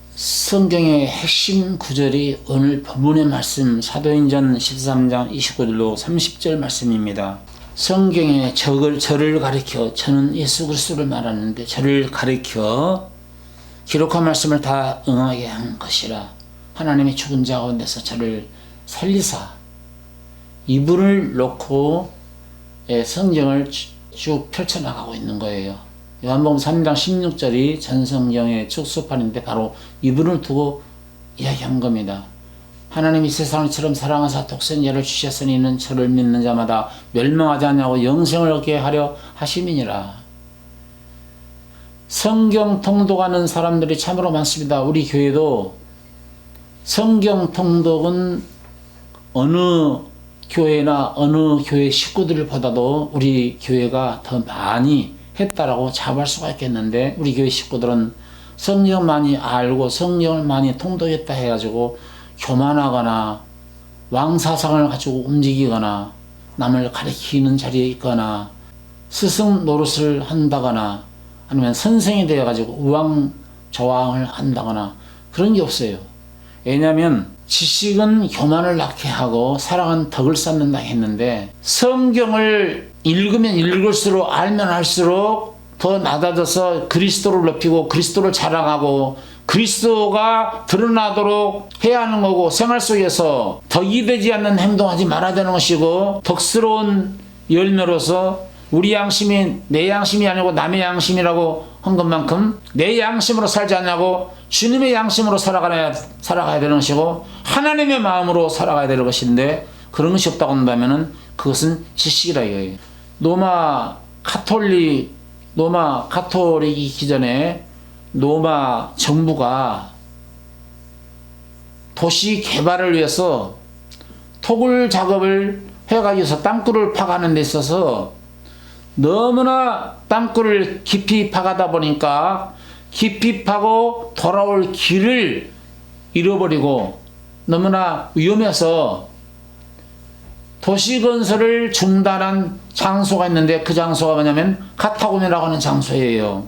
성경의 핵심 구절이 오늘 본문의 말씀 사도행전 13장 29절로 30절 말씀입니다. 성경에 저를 가리켜, 저는 예수 그리스도를 말하는데 저를 가리켜 기록한 말씀을 다 응하게 한 것이라. 하나님의 죽은 자 가운데서 저를 살리사, 이분을 놓고 성경을 쭉 펼쳐나가고 있는 거예요. 요한복음 3장 16절이 전 성경의 축소판인데 바로 이분을 두고 이야기한 겁니다. 하나님이 세상처럼 사랑하사 독생자를 주셨으니 이는 저를 믿는 자마다 멸망하지 않냐고 영생을 얻게 하려 하심이니라. 성경 통독하는 사람들이 참으로 많습니다. 우리 교회도 성경 통독은 어느 교회나 어느 교회 식구들보다도 우리 교회가 더 많이 했다라고 자부할 수가 있겠는데, 우리 교회 식구들은 성경 많이 알고 성경을 많이 통독했다 해가지고 교만하거나 왕사상을 가지고 움직이거나 남을 가리키는 자리에 있거나 스승 노릇을 한다거나 아니면 선생이 되어가지고 우왕좌왕을 한다거나 그런 게 없어요. 왜냐하면 지식은 교만을 낳게 하고 사랑은 덕을 쌓는다 했는데, 성경을 읽으면 읽을수록 알면 알수록 더 낮아져서 그리스도를 높이고 그리스도를 자랑하고 그리스도가 드러나도록 해야 하는 거고, 생활 속에서 덕이 되지 않는 행동하지 말아야 되는 것이고, 덕스러운 열매로서 우리 양심이 내 양심이 아니고 남의 양심이라고 한 것만큼 내 양심으로 살지 않냐고 주님의 양심으로 살아가야 되는 것이고 하나님의 마음으로 살아가야 되는 것인데, 그런 것이 없다고 한다면 그것은 지식이라 이거예요. 로마 가톨릭이기 전에 로마 정부가 도시 개발을 위해서 토굴 작업을 해가지고서 땅굴을 파가는 데 있어서 너무나 땅굴을 깊이 파가다 보니까 깊이 파고 돌아올 길을 잃어버리고 너무나 위험해서 도시 건설을 중단한 장소가 있는데, 그 장소가 뭐냐면 카타고니라고 하는 장소예요.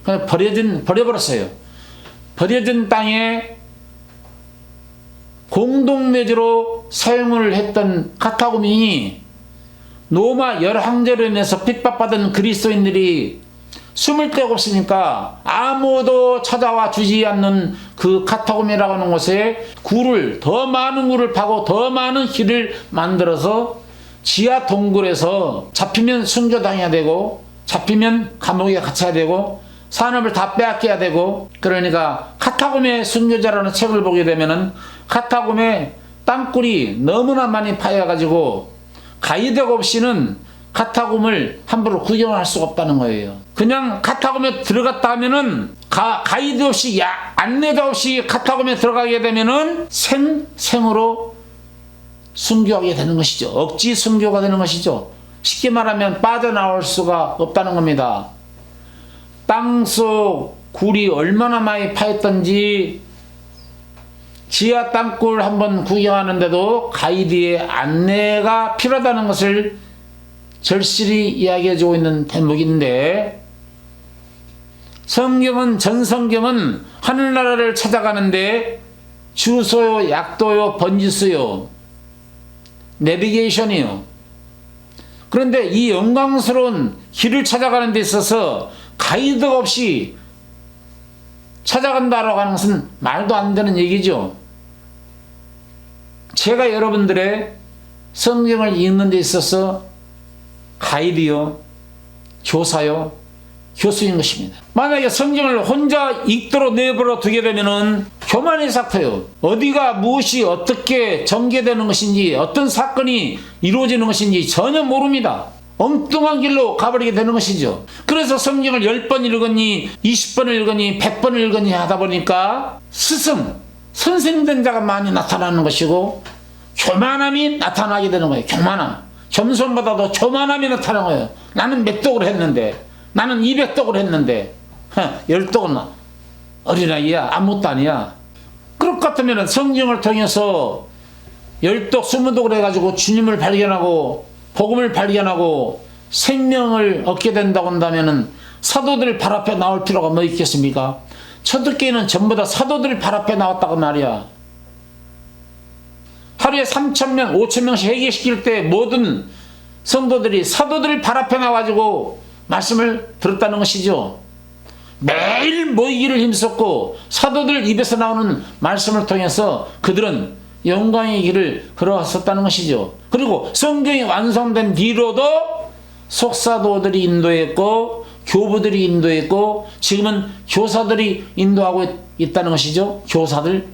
그냥 버려버렸어요. 버려진 땅에 공동묘지로 사용을 했던 카타고민이 로마 열황제로 인해서 핍박받은 그리스도인들이 숨을 데가 없으니까 아무도 찾아와 주지 않는 그 카타고미라고 하는 곳에 더 많은 굴을 파고 더 많은 길을 만들어서 지하 동굴에서 잡히면 순교당해야 되고 잡히면 감옥에 갇혀야 되고 산업을 다 빼앗겨야 되고, 그러니까 카타고미 순교자라는 책을 보게 되면은 카타고미 땅굴이 너무나 많이 파여가지고 가이드가 없이는 카타콤을 함부로 구경할 수가 없다는 거예요. 그냥 카타콤에 들어갔다 하면은 가이드 없이 안내자 없이 카타콤에 들어가게 되면은 생으로 순교하게 되는 것이죠. 억지 순교가 되는 것이죠. 쉽게 말하면 빠져나올 수가 없다는 겁니다. 땅속 굴이 얼마나 많이 파였던지 지하 땅굴 한번 구경하는데도 가이드의 안내가 필요하다는 것을 절실히 이야기해주고 있는 대목인데, 전 성경은 하늘나라를 찾아가는데 주소요, 약도요, 번지수요, 내비게이션이요. 그런데 이 영광스러운 길을 찾아가는 데 있어서 가이드가 없이 찾아간다라고 하는 것은 말도 안 되는 얘기죠. 제가 여러분들의 성경을 읽는 데 있어서 가이드요, 교사요, 교수인 것입니다. 만약에 성경을 혼자 읽도록 내버려 두게 되면은 교만의 사태요. 어디가 무엇이 어떻게 전개되는 것인지, 어떤 사건이 이루어지는 것인지 전혀 모릅니다. 엉뚱한 길로 가버리게 되는 것이죠. 그래서 성경을 10번 읽었니 20번을 읽었니 100번을 읽었니 하다 보니까 선생된 자가 많이 나타나는 것이고 교만함이 나타나게 되는 거예요. 교만함. 겸손보다도 교만함이 나타나는 거예요. 나는 몇 독을 했는데, 나는 200독을 했는데 10독은 어린아이야, 아무것도 아니야. 그럴 것 같으면 성경을 통해서 열독 스무독을 해가지고 주님을 발견하고 복음을 발견하고 생명을 얻게 된다고 한다면 사도들 발 앞에 나올 필요가 뭐 있겠습니까? 초대교회는 전부 다 사도들 발 앞에 나왔다고 말이야. 하루에 3,000명, 5,000명씩 회개시킬 때 모든 성도들이 사도들 발 앞에 나와가지고 말씀을 들었다는 것이죠. 매일 모이기를 힘썼고 사도들 입에서 나오는 말씀을 통해서 그들은 영광의 길을 걸어왔었다는 것이죠. 그리고 성경이 완성된 뒤로도 속사도들이 인도했고 교부들이 인도했고 지금은 교사들이 인도하고 있다는 것이죠. 교사들.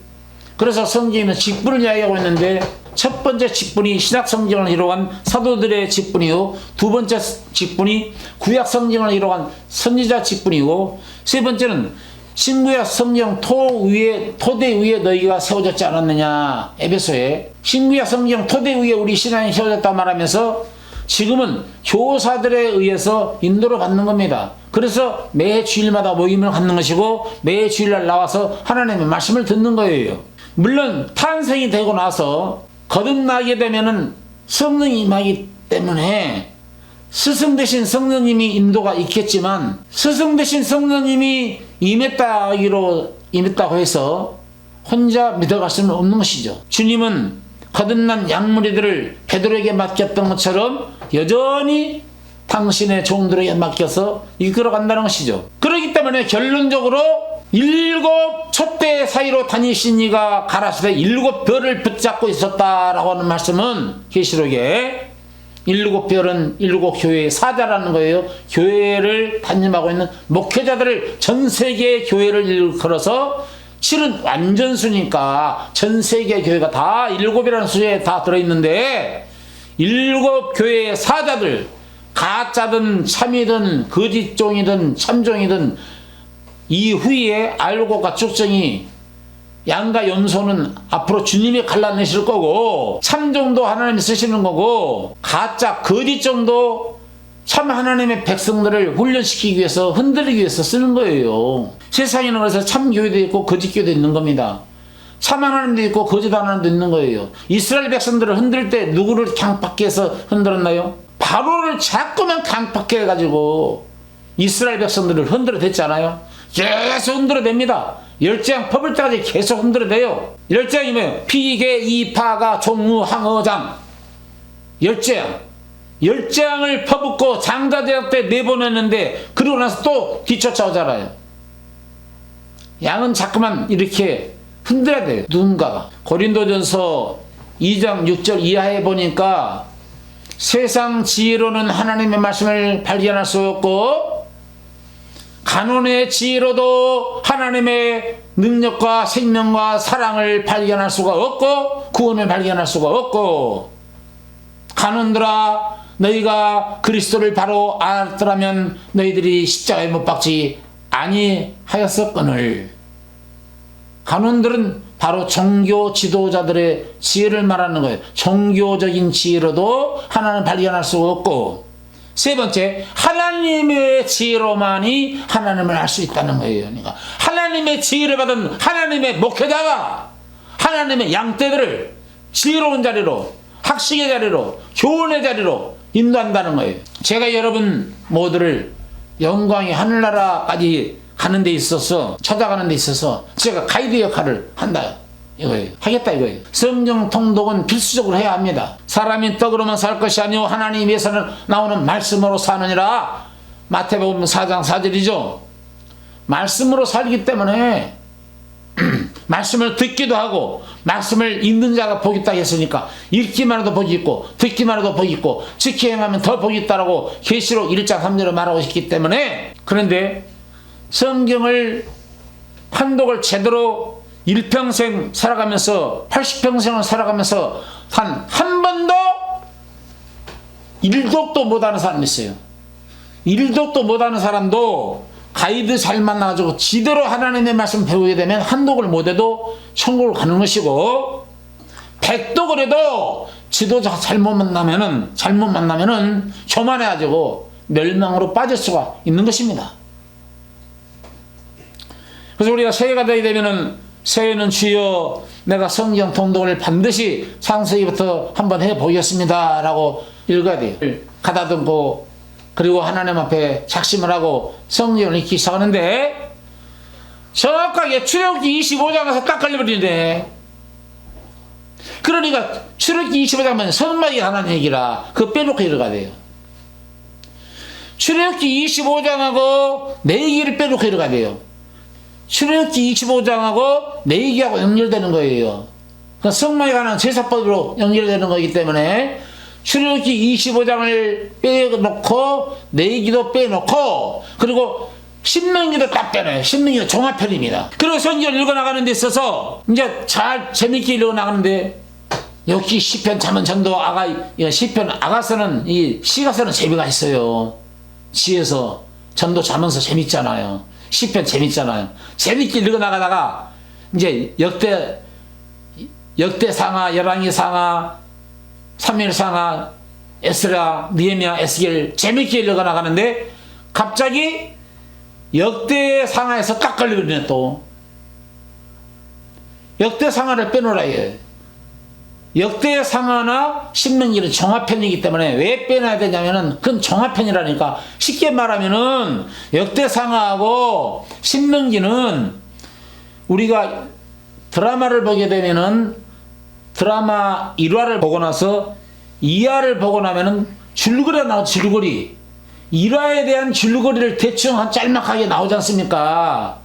그래서 성경에는 직분을 이야기하고 있는데 첫 번째 직분이 신약 성경을 이루어간 사도들의 직분이요, 두 번째 직분이 구약 성경을 이루어간 선지자 직분이고, 세 번째는 신구약 성경 토대 위에 너희가 세워졌지 않았느냐. 에베소에 신구약 성경 토대 위에 우리 신앙이 세워졌다 말하면서 지금은 교사들에 의해서 인도를 받는 겁니다. 그래서 매 주일마다 모임을 갖는 것이고 매 주일날 나와서 하나님의 말씀을 듣는 거예요. 물론 탄생이 되고 나서 거듭나게 되면은 성령이 임하기 때문에 스승 대신 성령님이 인도가 있겠지만 스승 대신 성령님이 임했다고 해서 혼자 믿어갈 수는 없는 것이죠. 주님은 거듭난 양무리들을 베드로에게 맡겼던 것처럼 여전히 당신의 종들에게 맡겨서 이끌어간다는 것이죠. 그렇기 때문에 결론적으로 7 촛대 사이로 다니신 이가 가라사대 7 별을 붙잡고 있었다라고 하는 말씀은 계시록에 7 별은 7 교회의 사자라는 거예요. 교회를 담임하고 있는 목회자들을 전 세계의 교회를 일컬어서 7은 완전수니까 전 세계 교회가 다 7이라는 수에 다 들어있는데 7 교회의 사자들, 가짜든 참이든 거짓종이든 참종이든 이후에 알고가 쭉정이 양과 염소는 앞으로 주님이 갈라내실 거고 참종도 하나님이 쓰시는 거고 가짜 거짓종도 참 하나님의 백성들을 훈련시키기 위해서 흔들기 위해서 쓰는 거예요. 세상에는 그래서 참 교회도 있고 거짓 교회도 있는 겁니다. 참 하나님도 있고 거짓 하나님도 있는 거예요. 이스라엘 백성들을 흔들 때 누구를 강팍해서 흔들었나요? 바로를 자꾸만 강팍해 가지고 이스라엘 백성들을 흔들어댔잖아요. 계속 흔들어댑니다. 열장 퍼볼 때까지 계속 흔들어대요. 열장이면 피계 이파가 종우 항어장 열장을 퍼붓고 장자대학 때 내보냈는데 그러고 나서 또 뒤쫓아오잖아요. 양은 자꾸만 이렇게 흔들어야 돼요. 누군가가. 고린도전서 2장 6절 이하에 보니까 세상 지혜로는 하나님의 말씀을 발견할 수 없고 간혼의 지혜로도 하나님의 능력과 생명과 사랑을 발견할 수가 없고 구원을 발견할 수가 없고 간혼들아 너희가 그리스도를 바로 알았더라면 너희들이 십자가에 못 박지 아니하였었거늘. 간혼들은 바로 종교 지도자들의 지혜를 말하는 거예요. 종교적인 지혜로도 하나님을 발견할 수가 없고 세 번째 하나님의 지혜로만이 하나님을 알 수 있다는 거예요. 그러니까 하나님의 지혜를 받은 하나님의 목회자가 하나님의 양떼들을 지혜로운 자리로 학식의 자리로 교훈의 자리로 인도한다는 거예요. 제가 여러분 모두를 영광의 하늘나라까지 가는 데 있어서 찾아가는 데 있어서 제가 가이드 역할을 한다 이거예요. 하겠다 이거예요. 성경 통독은 필수적으로 해야 합니다. 사람이 떡으로만 살 것이 아니오 하나님 위해서는 나오는 말씀으로 사느니라. 마태복음 4장 4절이죠. 말씀으로 살기 때문에 말씀을 듣기도 하고 말씀을 읽는 자가 복이 있다 했으니까 읽기만 해도 복이 있고 듣기만 해도 복이 있고 지키 행하면 더 복이 있다라고 계시록 1장 3절에 말하고 있기 때문에 그런데 성경을 판독을 제대로 일평생 살아가면서 80평생을 살아가면서 한 번도 일독도 못하는 사람이 있어요. 일독도 못하는 사람도 가이드 잘 만나가지고 지대로 하나님의 말씀 배우게 되면 한독을 못해도 천국을 가는 것이고 백독을 해도 지도자 잘못 만나면은 교만해가지고 멸망으로 빠질 수가 있는 것입니다. 그래서 우리가 새해가 되게 되면은 새해는 주여 내가 성경 통독을 반드시 창세기부터 한번 해보겠습니다 라고 읽어야 돼요. 가다듬고 그리고 하나님 앞에 작심을 하고 성경을 읽기 시작하는데 정확하게 출애굽기 25장에서 딱 걸려버리네. 그러니까 출애굽기 25장은 선마디가 하나님 얘기라 그거 빼놓고 읽어야 돼요. 출애굽기 25장하고 내 얘기를 빼놓고 읽어야 돼요. 출애굽기 25장하고 내 얘기하고 연결되는 거예요. 그러니까 성막에 관한 제사법으로 연결되는 거기 때문에 출애굽기 25장을 빼놓고 내 얘기도 빼놓고 그리고 신명기도 딱 빼놔요. 신명기도 종합편입니다. 그리고 성경을 읽어나가는 데 있어서 이제 잘 재밌게 읽어나가는데 역시 시편, 잠언, 전도, 아가, 시편, 아가서는 이 시가서는 재미가 있어요. 시에서 전도, 잠언서 재밌잖아요. 시편 재밌잖아요. 재밌게 읽어나가다가 이제 역대상하, 열왕기상하, 사무엘상하, 에스라, 느헤미야, 에스겔 재밌게 읽어나가는데 갑자기 역대상하에서 딱 걸리거든요. 또 역대상하를 빼놓으라 해요. 역대상하나 신명기는 종합편이기 때문에 왜 빼놔야 되냐면은 그건 종합편이라니까. 쉽게 말하면은 역대상하하고 신명기는 우리가 드라마를 보게 되면은 드라마 1화를 보고 나서 2화를 보고 나면은 줄거리가 나오죠. 줄거리 1화에 대한 줄거리를 대충 한 짤막하게 나오지 않습니까?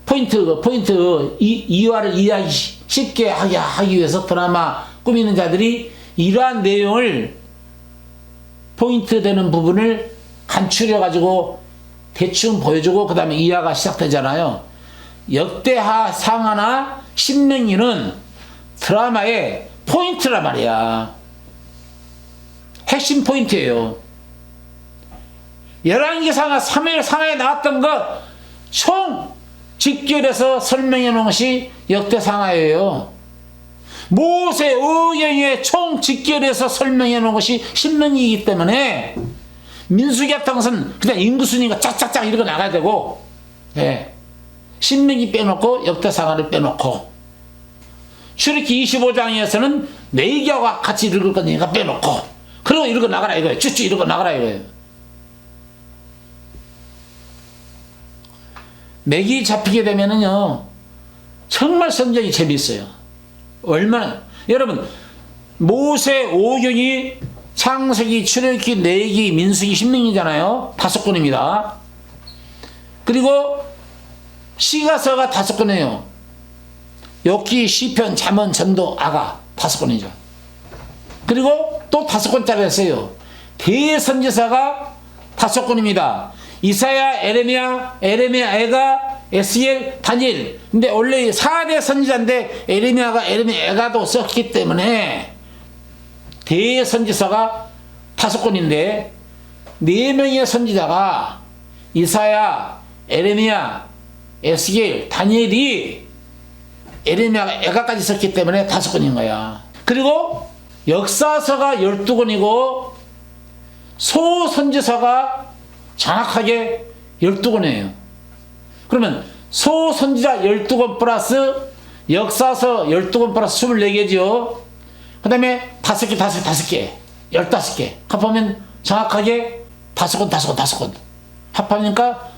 포인트 2화를 이해하기 쉽게 하기 위해서 드라마 꾸미는 자들이 이러한 내용을 포인트 되는 부분을 간추려 가지고 대충 보여주고 그 다음에 2화가 시작되잖아요. 역대하, 상하나 신명기는 드라마의 포인트란 말이야. 핵심 포인트예요. 열왕기상하, 사무엘상하에 나왔던 것 총 직결해서 설명해 놓은 것이 역대상하예요. 모세 의경에 총 직결해서 설명해 놓은 것이 신명기이기 때문에 민수기 같은 것은 그냥 인구순위가 짝짝짝 이렇게 나가야 되고, 예. 신명기 빼놓고 역대상하를 빼놓고 출애굽기 25장에서는 내 얘기하고 같이 읽을 거니까 빼놓고 그리고 읽어 나가라 이거예요. 쭉쭉 읽어 나가라 이거예요. 맥이 잡히게 되면은요 정말 성경이 재미있어요. 얼마나 여러분 모세 오경이 창세기, 출애굽기, 레위기, 민수기, 신명기잖아요. 5권입니다. 그리고 시가서가 5권이에요. 욥기, 시편, 잠언, 전도, 아가 5권이죠. 그리고 또 5권짜리 했어요. 대선지서가 5권입니다. 이사야, 에레미야, 애가, 에스겔, 다니엘. 근데 원래 4대 선지자인데 에레미야도 썼기 때문에 대선지서가 5권인데 4명의 선지자가 이사야, 에레미야, 에스겔, 다니엘이 에레미야가 애가까지 썼기 때문에 5권인 거야. 그리고 역사서가 12권이고 소선지서가 정확하게 12권이에요. 그러면 소선지자 12권 플러스 역사서 12권 플러스 24개죠. 그 다음에 5개 15개 합하면 정확하게 5권 합하니까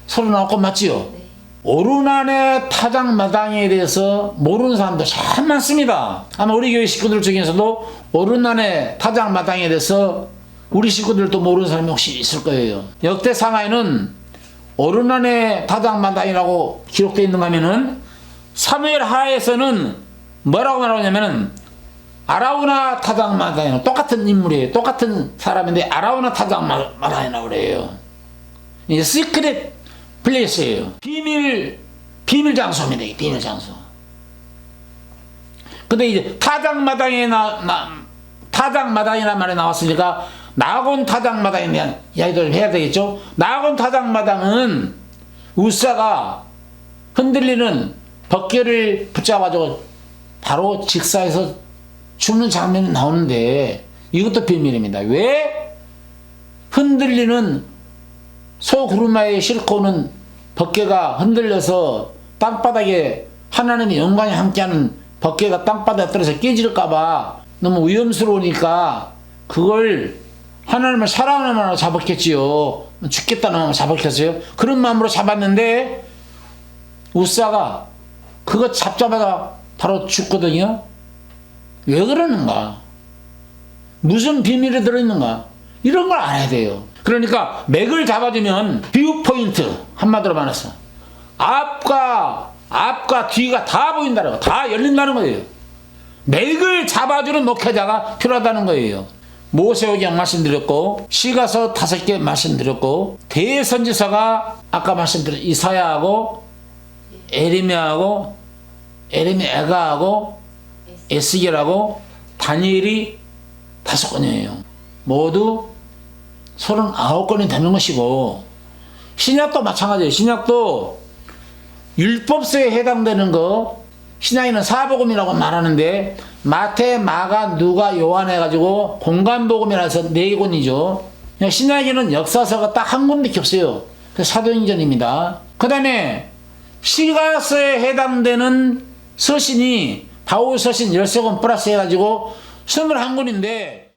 39권 맞지요? 네. 오르난의 타작마당에 대해서 모르는 사람도 참 많습니다. 아마 우리 교회 식구들 중에서도 오르난의 타작마당에 대해서 우리 식구들도 모르는 사람이 혹시 있을 거예요. 역대상하에는 오르난의 타작마당이라고 기록되어 있는가 하면은 사무엘 하에서는 뭐라고 말하냐면은 아라우나 타작마당이라고 똑같은 인물이에요. 똑같은 사람인데 아라우나 타작마당이라고 그래요. 이게 시크릿 플레이스예요. 비밀 장소입니다. 비밀 장소. 근데 이제 타작마당이라는 말이 나왔으니까 나곤 타작마당에 대한 이야기를 해야 되겠죠. 나곤 타작마당은 우사가 흔들리는 벗개를 붙잡아가지고 바로 직사해서 죽는 장면이 나오는데 이것도 비밀입니다. 왜 흔들리는 소구르마에 싣고 오는 벗개가 흔들려서 땅바닥에 하나님의 영광이 함께하는 법궤가 땅바닥에 떨어져 깨질까봐 너무 위험스러우니까 그걸 하나님을 사랑하는 마음으로 잡았겠지요. 죽겠다는 마음으로 잡았겠어요. 그런 마음으로 잡았는데 우사가 그거 잡자마자 바로 죽거든요. 왜 그러는가? 무슨 비밀이 들어있는가? 이런 걸 알아야 돼요. 그러니까 맥을 잡아주면 뷰 포인트, 한마디로 말해서 앞과 뒤가 다 보인다는 거, 다 열린다는 거예요. 맥을 잡아주는 목회자가 필요하다는 거예요. 모세오경 말씀드렸고, 시가서 5개 말씀드렸고, 대선지서가 아까 말씀드린 이사야하고 에레미야하고 에가하고 에스겔하고 다니엘이 5권이에요. 모두 39권이 되는 것이고, 신약도 마찬가지예요. 신약도 율법서에 해당되는 거, 신약에는 사복음이라고 말하는데 마태, 마가, 누가, 요한 해가지고 공간복음이라서 4권이죠. 신약에는 역사서가 딱 한 권밖에 없어요. 그 사도행전입니다. 그 다음에 시가서에 해당되는 서신이 바울 서신 13권 플러스 해가지고 21권인데